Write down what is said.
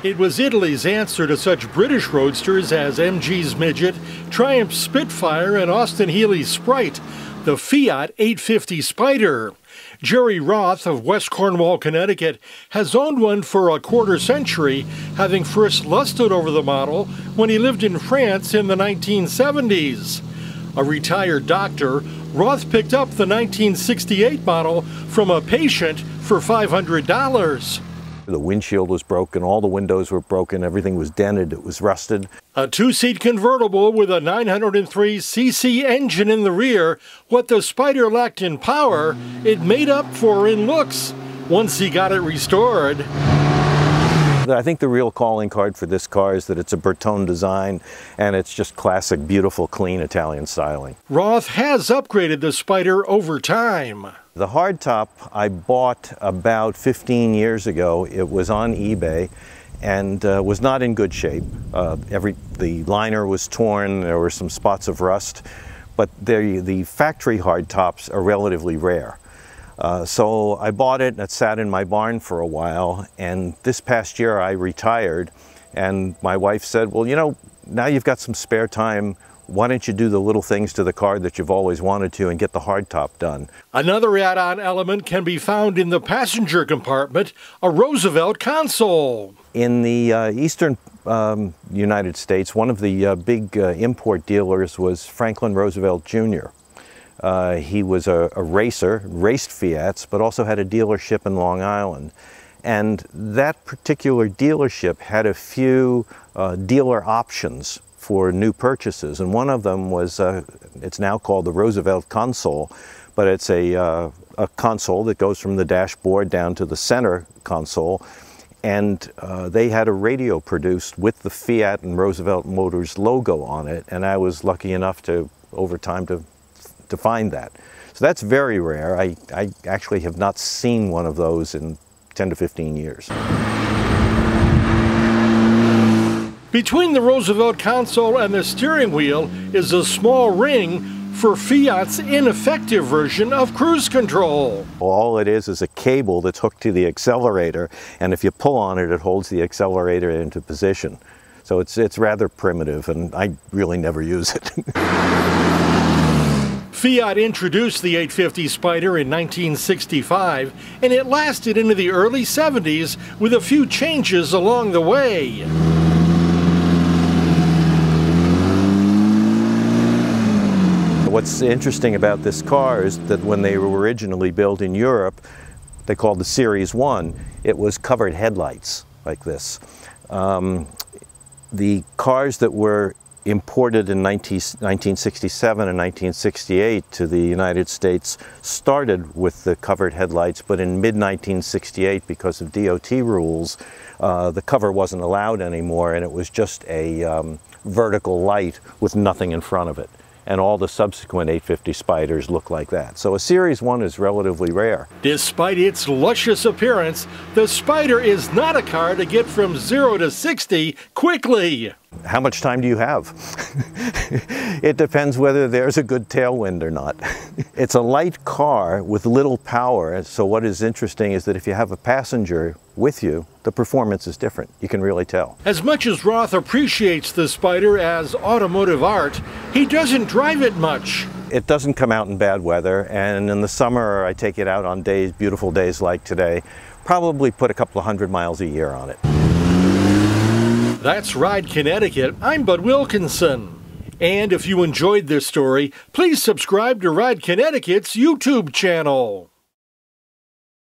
It was Italy's answer to such British roadsters as MG's Midget, Triumph's Spitfire, and Austin Healey's Sprite, the Fiat 850 Spider. Jerry Roth of West Cornwall, Connecticut, has owned one for a quarter century, having first lusted over the model when he lived in France in the 1970s. A retired doctor, Roth picked up the 1968 model from a patient for $500. The windshield was broken, all the windows were broken, everything was dented, it was rusted. A two-seat convertible with a 903cc engine in the rear, what the Spider lacked in power, it made up for in looks once he got it restored. I think the real calling card for this car is that it's a Bertone design and it's just classic, beautiful, clean Italian styling. Roth has upgraded the Spider over time. The hardtop I bought about 15 years ago. It was on eBay and was not in good shape. The liner was torn, there were some spots of rust, but the factory hardtops are relatively rare. So I bought it and it sat in my barn for a while, and this past year I retired and my wife said, well, you know, now you've got some spare time, why don't you do the little things to the car that you've always wanted to and get the hardtop done? Another add-on element can be found in the passenger compartment, a Roosevelt console. In the eastern United States, one of the big import dealers was Franklin Roosevelt Jr. He was a racer, raced Fiats, but also had a dealership in Long Island. And that particular dealership had a few dealer options for new purchases. And one of them was, it's now called the Roosevelt console, but it's a console that goes from the dashboard down to the center console. And they had a radio produced with the Fiat and Roosevelt Motors logo on it. And I was lucky enough to, over time, to find that. So that's very rare. I actually have not seen one of those in 10 to 15 years. Between the Roosevelt console and the steering wheel is a small ring for Fiat's ineffective version of cruise control. All it is a cable that's hooked to the accelerator, and if you pull on it, it holds the accelerator into position. So it's rather primitive, and I really never use it. Fiat introduced the 850 Spider in 1965, and it lasted into the early 70s with a few changes along the way. What's interesting about this car is that when they were originally built in Europe, they called the Series 1, it was covered headlights like this. The cars that were imported in 1967 and 1968 to the United States started with the covered headlights, but in mid-1968, because of DOT rules, the cover wasn't allowed anymore, and it was just a vertical light with nothing in front of it. And all the subsequent 850 Spiders look like that. So a Series 1 is relatively rare. Despite its luscious appearance, the Spider is not a car to get from 0 to 60 quickly. How much time do you have? It depends whether there's a good tailwind or not. It's a light car with little power, so what is interesting is that if you have a passenger with you, the performance is different. You can really tell. As much as Roth appreciates the Spider as automotive art, he doesn't drive it much. It doesn't come out in bad weather, and in the summer I take it out on days, beautiful days like today. Probably put a couple of 100 miles a year on it. That's Ride Connecticut. I'm Bud Wilkinson. And if you enjoyed this story, please subscribe to Ride Connecticut's YouTube channel.